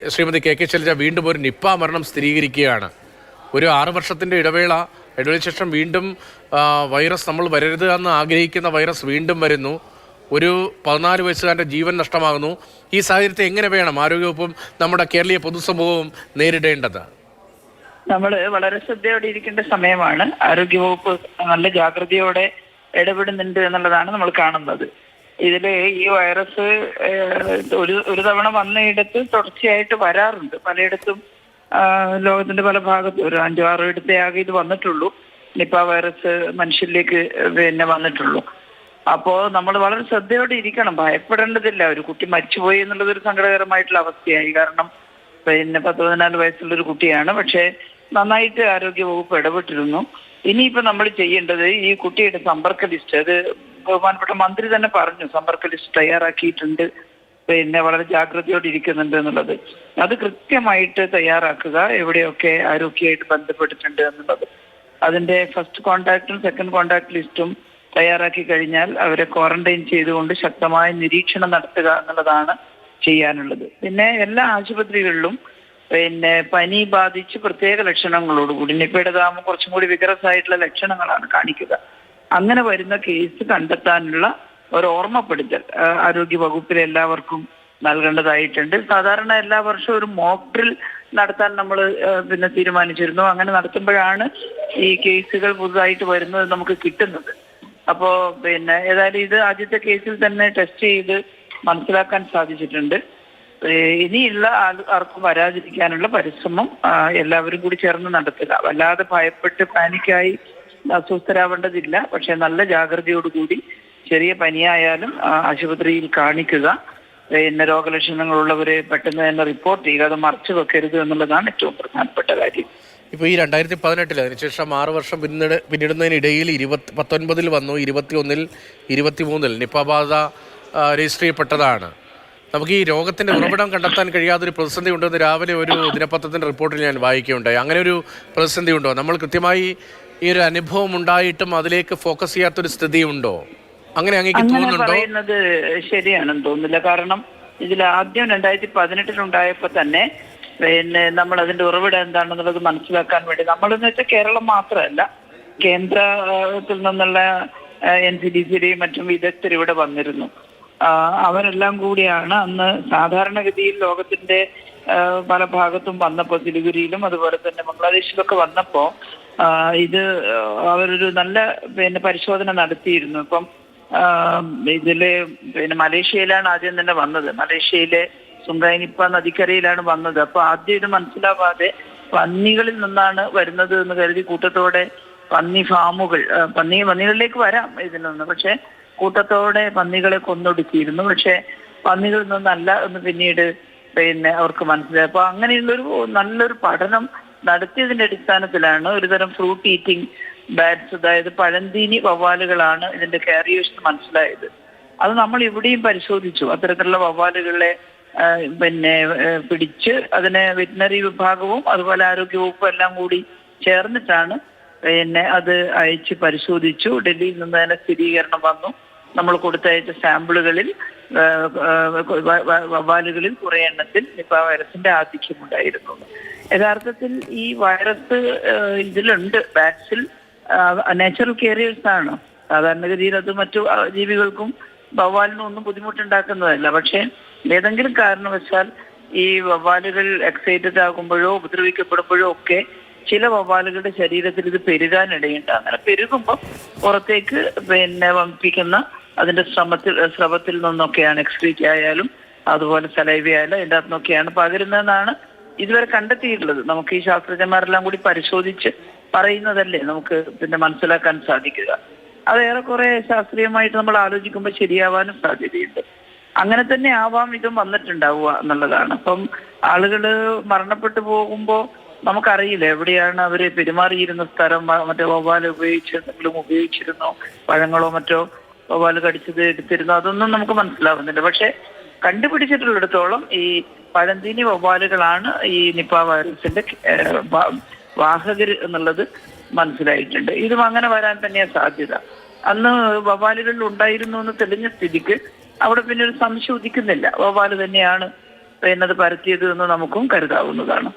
Shrimati K K Shailaja വീണ്ടും ഒരു Nipah മരണം സ്ഥിരീകരിക്കുകയാണ്. ഒരു 6 വർഷത്തിൻ്റെ ഇടവേളയ്ക്ക് ശേഷം വീണ്ടും വൈറസ്, നമ്മൾ വരരുത് എന്ന് ആഗ്രഹിക്കുന്ന വൈറസ് വീണ്ടും വരുന്നു. ഒരു 14 വയസ്സുകാരൻ്റെ ജീവൻ നഷ്ടമാകുന്നു. ഈ സാഹചര്യത്തെ എങ്ങനെ വേണം ആരോഗ്യവകുപ്പും നമ്മുടെ കേരളീയ പൊതുസമൂഹവും നേരിടേണ്ടത്? നമ്മൾ വളരെ ശ്രദ്ധയോടെ ഇരിക്കേണ്ട സമയമാണ്. ആരോഗ്യവകുപ്പ് നല്ല ജാഗ്രതയോടെ ഇടപെടുന്നുണ്ട് എന്നുള്ളതാണ് നമ്മൾ കാണുന്നത്. ഇതില് ഈ വൈറസ് ഒരു തവണ വന്നയിടത്ത് തുടർച്ചയായിട്ട് വരാറുണ്ട്. പലയിടത്തും ലോകത്തിന്റെ പല ഭാഗത്തും ഒരു 5-6 ഇടത്തെ ആകെ ഇത് വന്നിട്ടുള്ളൂ. നിപ്പ വൈറസ് മനുഷ്യരിലേക്ക് വന്നിട്ടുള്ളൂ. അപ്പോ നമ്മൾ വളരെ ശ്രദ്ധയോടെ ഇരിക്കണം. ഭയപ്പെടേണ്ടതില്ല. ഒരു കുട്ടി മരിച്ചുപോയി എന്നുള്ളത് ഒരു സങ്കടകരമായിട്ടുള്ള അവസ്ഥയായി. കാരണം 10-14 വയസ്സുള്ളൊരു കുട്ടിയാണ്. പക്ഷെ നന്നായിട്ട് ആരോഗ്യവകുപ്പ് ഇടപെട്ടിരുന്നു. ഇനിയിപ്പോ നമ്മൾ ചെയ്യേണ്ടത് ഈ കുട്ടിയുടെ സമ്പർക്ക ലിസ്റ്റ്, അത് ബഹുമാനപ്പെട്ട മന്ത്രി തന്നെ പറഞ്ഞു, സമ്പർക്ക ലിസ്റ്റ് തയ്യാറാക്കിയിട്ടുണ്ട്, വളരെ ജാഗ്രതയോടെ ഇരിക്കുന്നുണ്ട് എന്നുള്ളത്. അത് കൃത്യമായിട്ട് തയ്യാറാക്കുക, എവിടെയൊക്കെ ആരോഗ്യമായിട്ട് ബന്ധപ്പെട്ടിട്ടുണ്ട് എന്നുള്ളത്. അതിന്റെ ഫസ്റ്റ് കോണ്ടാക്റ്റും സെക്കൻഡ് കോണ്ടാക്ട് ലിസ്റ്റും തയ്യാറാക്കി കഴിഞ്ഞാൽ അവരെ ക്വാറന്റൈൻ ചെയ്തുകൊണ്ട് ശക്തമായ നിരീക്ഷണം നടത്തുക എന്നുള്ളതാണ് ചെയ്യാനുള്ളത്. പിന്നെ എല്ലാ ആശുപത്രികളിലും പനി ബാധിച്ച് പ്രത്യേക ലക്ഷണങ്ങളോടുകൂടി, നിപ്പയുടേതാകുമ്പോൾ കുറച്ചും കൂടി വിഗ്രസ് ആയിട്ടുള്ള ലക്ഷണങ്ങളാണ് കാണിക്കുക. അങ്ങനെ വരുന്ന കേസ് കണ്ടെത്താനുള്ള ഒരു ഓർമ്മപ്പെടുത്തൽ ആരോഗ്യ വകുപ്പിലെ എല്ലാവർക്കും നൽകേണ്ടതായിട്ടുണ്ട്. സാധാരണ എല്ലാ വർഷവും ഒരു മോക്ക് ഡ്രിൽ നടത്താൻ നമ്മൾ തീരുമാനിച്ചിരുന്നു. അങ്ങനെ നടത്തുമ്പോഴാണ് ഈ കേസുകൾ പുതുതായിട്ട് വരുന്നത് നമുക്ക് കിട്ടുന്നത്. അപ്പോ ഏതായാലും ഇത് ആദ്യത്തെ കേസിൽ തന്നെ ടെസ്റ്റ് ചെയ്ത് മനസ്സിലാക്കാൻ സാധിച്ചിട്ടുണ്ട്. ഇനിയുള്ള ആർക്കും വരാതിരിക്കാനുള്ള പരിശ്രമം എല്ലാവരും കൂടി ചേർന്ന് നടത്തുക. വല്ലാതെ ഭയപ്പെട്ട് പാനിക്കായി അസ്വസ്ഥരാവേണ്ടതില്ല. പക്ഷെ നല്ല ജാഗ്രതയോടുകൂടി ചെറിയ പനിയായാലും ആശുപത്രിയിൽ കാണിക്കുക. രോഗലക്ഷണങ്ങളുള്ളവരെ പെട്ടെന്ന് തന്നെ റിപ്പോർട്ട് ചെയ്യുക. അത് മറച്ചു വെക്കരുത് എന്നുള്ളതാണ് ഏറ്റവും പ്രധാനപ്പെട്ട കാര്യം. ഇപ്പോൾ ഈ 2018 അതിനുശേഷം 6 വർഷം പിന്നിടുന്നതിനിടയിൽ 19 വന്നു, 21, 23 നിപ്പ ബാധ രജിസ്റ്റർ ചെയ്യപ്പെട്ടതാണ്. നമുക്ക് ഈ രോഗത്തിന്റെ ഉറവിടം കണ്ടെത്താൻ കഴിയാത്തൊരു പ്രതിസന്ധി ഉണ്ടെന്ന് രാവിലെ ഒരു ദിനപത്രത്തിന്റെ റിപ്പോർട്ടിൽ ഞാൻ വായിക്കുകയുണ്ടായി. അങ്ങനെ ഒരു പ്രതിസന്ധി ഉണ്ടോ? നമ്മൾ കൃത്യമായി ഈ ഒരു അനുഭവം ഉണ്ടായിട്ടും അതിലേക്ക് ഫോക്കസ് ചെയ്യാത്തൊരു സ്ഥിതി ഉണ്ടോ? അങ്ങനെ അങ്ങേക്ക് തോന്നുന്നുണ്ടോ? പറയുന്നത് ശരിയാണെന്ന് തോന്നുന്നില്ല. കാരണം ഇതിൽ ആദ്യം 2018 ഉണ്ടായപ്പോ തന്നെ നമ്മൾ അതിന്റെ ഉറവിടം എന്താണെന്നുള്ളത് മനസ്സിലാക്കാൻ വേണ്ടി, നമ്മളെന്ന് വെച്ചാൽ കേരളം മാത്രമല്ല, കേന്ദ്രത്തിൽ നിന്നുള്ള NCDC-യുടെയും മറ്റും വിദഗ്ധർ ഇവിടെ വന്നിരുന്നു. അവരെല്ലാം കൂടിയാണ് അന്ന് സാധാരണഗതിയിൽ ലോകത്തിന്റെ പല ഭാഗത്തും വന്നപ്പോൾ, സിലിഗുരിയിലും അതുപോലെ തന്നെ ബംഗ്ലാദേശിലൊക്കെ വന്നപ്പോ ഇത് അവരൊരു നല്ല പരിശോധന നടത്തിയിരുന്നു. ഇപ്പം ഇതില് മലേഷ്യയിലാണ് ആദ്യം തന്നെ വന്നത്. മലേഷ്യയിലെ സുംഗായ് നിപ്പ നദിക്കരയിലാണ് വന്നത്. അപ്പൊ ആദ്യം ഇത് മനസ്സിലാവാതെ പന്നികളിൽ നിന്നാണ് വരുന്നത് എന്ന് കരുതി കൂട്ടത്തോടെ പന്നി ഫാമുകൾ, പന്നികളിലേക്ക് വരാം ഇതിനൊന്ന്, പക്ഷെ കൂട്ടത്തോടെ പന്നികളെ കൊന്നൊടുക്കിയിരുന്നു. പക്ഷെ പന്നികളിൽ നിന്നല്ല എന്ന് പിന്നീട് അവർക്ക് മനസ്സിലായി. അപ്പൊ അങ്ങനെയുള്ളൊരു നല്ലൊരു പഠനം നടത്തിയതിന്റെ അടിസ്ഥാനത്തിലാണ് ഒരുതരം ഫ്രൂട്ട് ഈറ്റിംഗ് ബാറ്റ്സ്, അതായത് പഴന്തീനി വവ്വാലുകളാണ് ഇതിന്റെ കാരിയേഴ്സ് മനസ്സിലായത്. അത് നമ്മൾ ഇവിടെയും പരിശോധിച്ചു. അത്തരത്തിലുള്ള വവ്വാലുകളെ പിടിച്ച് അതിനെ വെറ്റിനറി വിഭാഗവും അതുപോലെ ആരോഗ്യവകുപ്പും എല്ലാം കൂടി ചേർന്നിട്ടാണ് അത് അയച്ച് പരിശോധിച്ചു. ഡൽഹിയിൽ നിന്ന് തന്നെ സ്ഥിരീകരണം വന്നു. നമ്മൾ കൊടുത്തയച്ച സാമ്പിളുകളിൽ വവ്വാലുകളിൽ കുറെ എണ്ണത്തിൽ നിപ്പ വൈറസിന്റെ ആധിക്യമുണ്ടായിരുന്നു. യഥാർത്ഥത്തിൽ ഈ വൈറസ് ഇതിലുണ്ട്, ബാറ്റ്സിൽ നാച്ചുറൽ കാരിയേഴ്സ് ആണ്. സാധാരണഗതിയിൽ അത് മറ്റു ജീവികൾക്കും വവ്വാലിനും ഒന്നും ബുദ്ധിമുട്ടുണ്ടാക്കുന്നതല്ല. പക്ഷെ ഏതെങ്കിലും കാരണവശാൽ ഈ വവ്വാലുകൾ എക്സൈറ്റഡ് ആകുമ്പോഴോ ഉപദ്രവിക്കപ്പെടുമ്പോഴോ ഒക്കെ ചില വവ്വാലുകളുടെ ശരീരത്തിൽ ഇത് പെരുകാനിടയുണ്ട്. അങ്ങനെ പെരുകുമ്പോൾ പുറത്തേക്ക് വമിപ്പിക്കുന്ന അതിന്റെ സ്രവത്തിൽ നിന്നൊക്കെയാണ്, എക്സ്ക്രീറ്റ് ആയാലും അതുപോലെ സലൈവ ആയാലും അതിൻ്റെ അകത്തു നിന്നൊക്കെയാണ് പകരുന്നതെന്നാണ് ഇതുവരെ കണ്ടെത്തിയിട്ടുള്ളത്. നമുക്ക് ഈ ശാസ്ത്രജ്ഞന്മാരെല്ലാം കൂടി പരിശോധിച്ച് പറയുന്നതല്ലേ നമുക്ക് മനസ്സിലാക്കാൻ സാധിക്കുക. അത് ഏറെക്കുറെ ശാസ്ത്രീയമായിട്ട് നമ്മൾ ആലോചിക്കുമ്പോൾ ശരിയാവാനും സാധ്യതയുണ്ട്. അങ്ങനെ തന്നെ ആവാം ഇതും വന്നിട്ടുണ്ടാവുക എന്നുള്ളതാണ്. അപ്പം ആളുകള് മരണപ്പെട്ടു പോകുമ്പോൾ നമുക്കറിയില്ല എവിടെയാണ് അവര് പെരുമാറിയിരുന്ന സ്ഥലം, മറ്റേ വവ്വാല് ഉപയോഗിച്ചിരുന്നോ, പഴങ്ങളോ മറ്റോ വവ്വാല് കടിച്ചത് എടുത്തിരുന്നോ, അതൊന്നും നമുക്ക് മനസ്സിലാവുന്നില്ല. പക്ഷെ കണ്ടുപിടിച്ചിട്ടുള്ളിടത്തോളം ഈ പഴന്തീനി വവ്വാലുകളാണ് ഈ നിപ്പ വൈറസിന്റെ വാഹകർ എന്നുള്ളത് മനസ്സിലായിട്ടുണ്ട്. ഇതും അങ്ങനെ വരാൻ തന്നെയാണ് സാധ്യത. അന്ന് വവ്വാലുകളിൽ ഉണ്ടായിരുന്നു എന്ന് തെളിഞ്ഞ സ്ഥിതിക്ക് അവിടെ പിന്നെ ഒരു സംശയം ഉദിക്കുന്നില്ല. വവ്വാല് തന്നെയാണ് പിന്നെ അത് പരത്തിയത് എന്ന് നമുക്കും കരുതാവുന്നതാണ്.